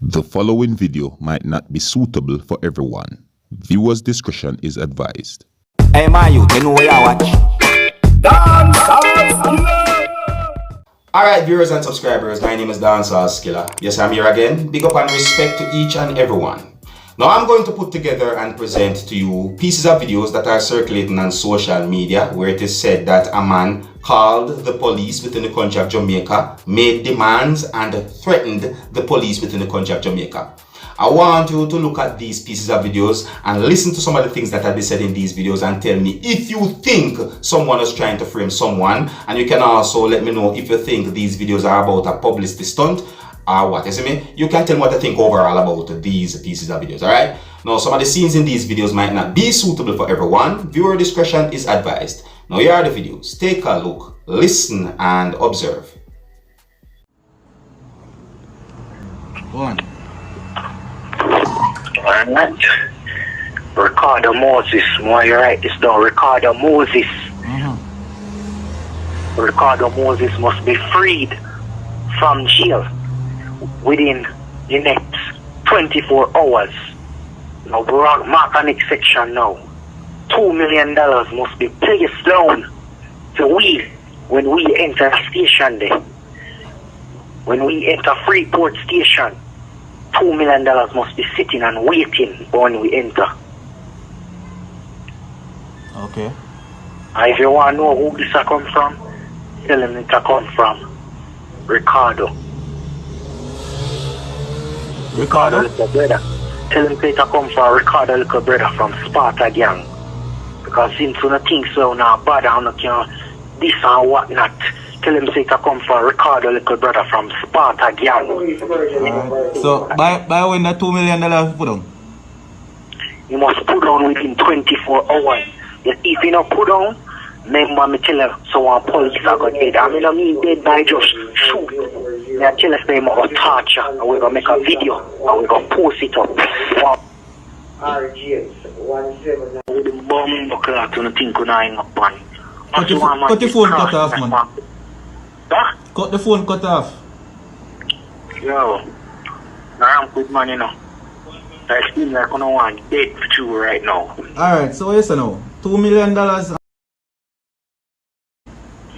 The following video might not be suitable for everyone. Viewers' discretion is advised. Hey my youth, you know where I watch? Dancehall skilla! Alright viewers and subscribers, my name is Dancehall skilla. Yes, I'm here again. Big up and respect to each and everyone. Now I'm going to put together and present to you pieces of videos that are circulating on social media where it is said that a man called the police within the country of Jamaica, made demands and threatened the police within the country of Jamaica. I want you to look at these pieces of videos and listen to some of the things that have been said in these videos and tell me if you think someone is trying to frame someone, and you can also let me know if you think these videos are about a publicity stunt or what. You see me? You can tell me what you think overall about these pieces of videos, alright? Now some of the scenes in these videos might not be suitable for everyone. Viewer discretion is advised. Now here are the videos. Take a look, listen and observe. One. Alright. Ricardo Moses. Why you write this down? Ricardo Moses. Ricardo Moses must be freed from jail within the next 24 hours. Now Volcanic section now. $2 million must be placed down to we when we enter a station there. When we enter Freeport station, $2 million must be sitting and waiting when we enter. Okay. And if you want to know who this come from, tell him it come from Ricardo. Ricardo? Little brother. Tell him it come from Ricardo little brother from Sparta gang. Because since you don't think so now bad and you can this and whatnot, tell him say it come from Ricardo little brother from Sparta gang. So by when that $2 million put on? You must put on within 24 hours. If you don't put on, remember me tell him someone police are going dead. I mean I mean dead by just shoot. I tell us them about torture and we're gonna make a video and we're gonna post it up. RGS 17 with the bomb buckle out on the thing could hang up on. Cut the phone cut off, man. Huh? Cut the phone cut off. Yo, I'm good man, you know. I feel like I don't want dead for you right now. Alright, so yes or no? $2 million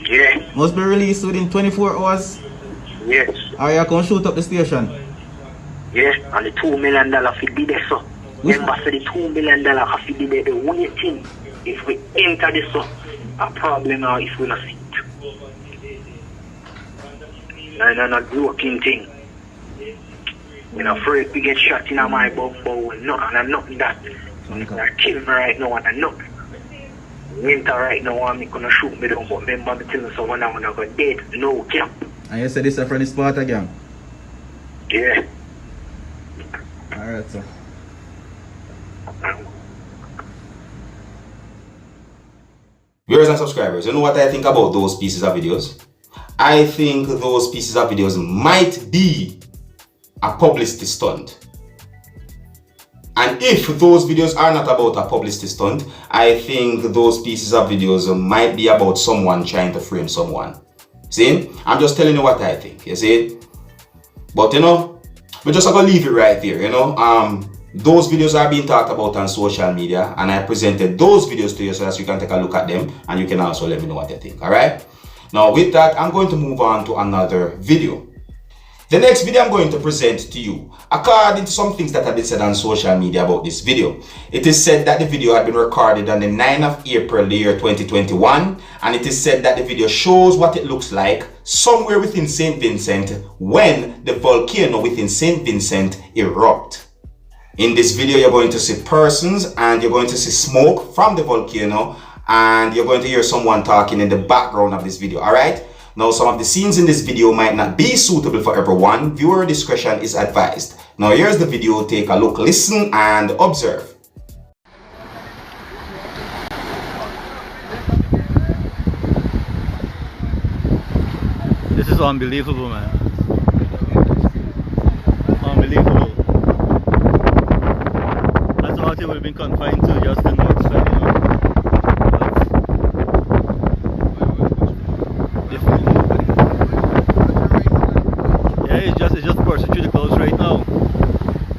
yeah. must be released within 24 hours. Yes. Or you can shoot up the station. Yes, and the $2 million for be there, so. Remember, so the $2 million have to be there, the waiting. If we enter this, so, a problem now if we not see it. No, joking thing. I'm afraid we get shot in my bum, and I'm not that. They're killing me right now, and I'm not. Winter right now, I'm gonna shoot me down, but remember, I'm telling someone I'm gonna go dead, no cap. And you said this is from the Sparta gang? Yeah. Alright, sir. Viewers and subscribers, you know what I think about those pieces of videos? I think those pieces of videos might be a publicity stunt. And if those videos are not about a publicity stunt, I think those pieces of videos might be about someone trying to frame someone. See? I'm just telling you what I think, you see? But you know, we're just gonna leave it right there, you know? Those videos are being talked about on social media, and I presented those videos to you so that you can take a look at them and you can also let me know what you think, alright? Now with that, I'm going to move on to another video. The next video I'm going to present to you, according to some things that have been said on social media about this video, it is said that the video had been recorded on the 9th of April, the year 2021, and it is said that the video shows what it looks like somewhere within St. Vincent when the volcano within St. Vincent erupts. In this video, you're going to see persons and you're going to see smoke from the volcano, and you're going to hear someone talking in the background of this video, alright? Now, some of the scenes in this video might not be suitable for everyone. Viewer discretion is advised. Now, here's the video. Take a look, listen, and observe. This is unbelievable, man. Unbelievable. I thought it would have been confined to just the north side, you know. But yeah, it's just bursting through the clouds right now.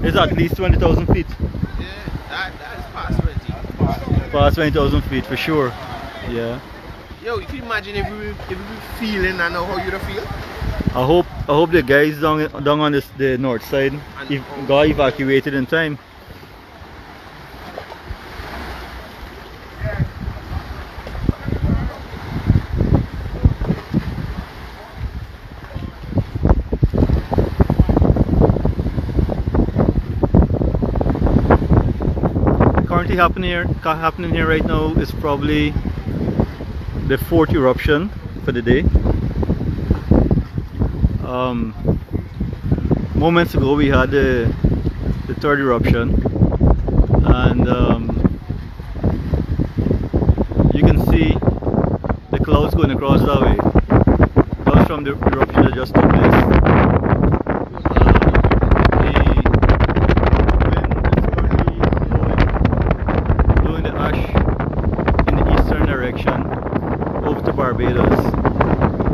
It's at least 20,000 feet. Yeah, that is past 20. Past 20,000 feet for sure. Yeah. Yo, you can imagine if we feeling and know how you'd feel. I hope the guys down on the north side got evacuated in time. Currently happening here right now is probably the 4th eruption for the day. Moments ago we had the 3rd eruption, and you can see the clouds going across that way. Clouds from the eruption that just took place. Blowing the ash in the eastern direction over to Barbados.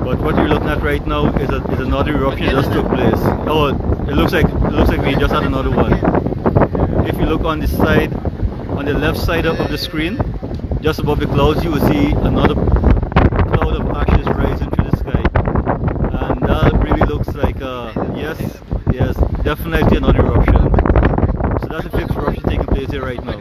But what you're looking at right now is another eruption that just took place. Oh, it looks like we just had another one. If you look on the side, on the left side of the screen, just above the clouds, you will see another cloud of ashes rising through the sky, and that really looks like yes, definitely another eruption. So that's the 5th eruption taking place here right now.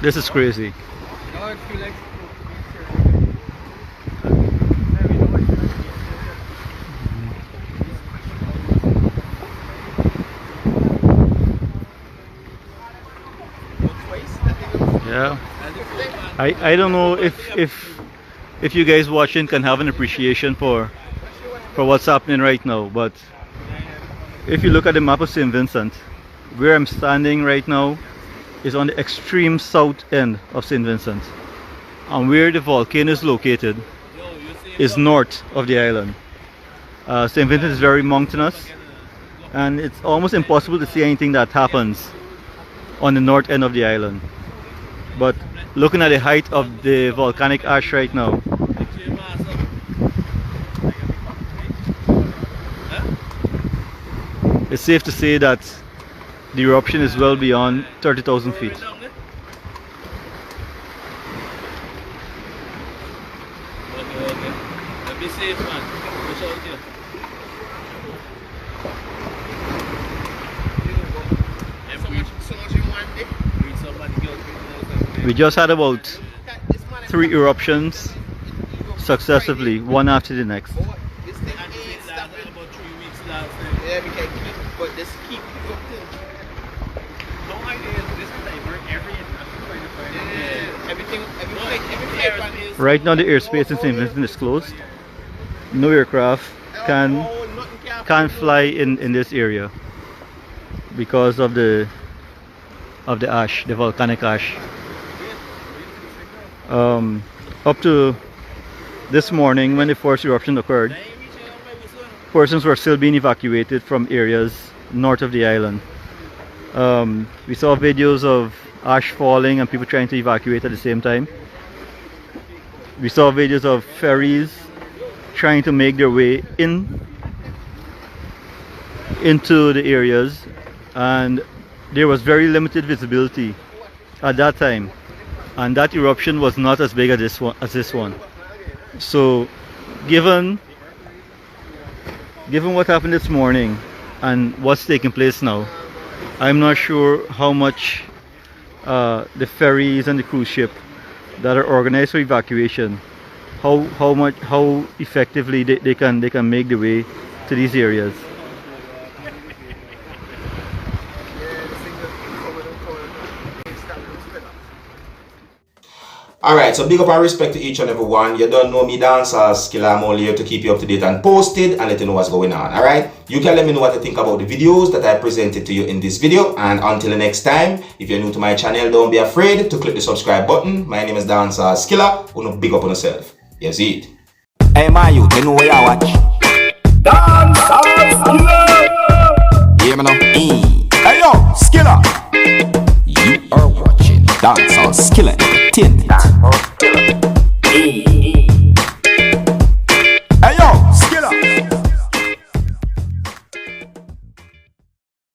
This is crazy. Yeah. I don't know if you guys watching can have an appreciation for what's happening right now, but if you look at the map of St. Vincent, where I'm standing right now is on the extreme south end of St. Vincent, and where the volcano is located is north of the island. St. Vincent is very mountainous, and it's almost impossible to see anything that happens on the north end of the island. But looking at the height of the volcanic ash right now, it's safe to say that the eruption is well beyond 30,000 feet. Be safe, man. Push out here. We just had about 3 eruptions successively, one after the next. Right now the airspace in St. Vincent is closed. No aircraft can fly in this area because of the ash, the volcanic ash. Up to this morning, when the 4th eruption occurred, persons were still being evacuated from areas north of the island. We saw videos of ash falling and people trying to evacuate at the same time. We saw videos of ferries trying to make their way into the areas, and there was very limited visibility at that time, and that eruption was not as big as this one. So given what happened this morning and what's taking place now, I'm not sure how much the ferries and the cruise ship that are organized for evacuation, how effectively they can make the way to these areas. Alright, so big up and respect to each and every one. You don't know me, Dancehall Skilla. I'm only here to keep you up to date and posted and let you know what's going on. Alright, you can let me know what you think about the videos that I presented to you in this video. And until the next time, if you're new to my channel, don't be afraid to click the subscribe button. My name is Dancehall Skilla. Wanna big up on yourself. You see it. Hey man, you know where you watch. Dancehall Skilla. Yeah, man. Skilla Entertainment.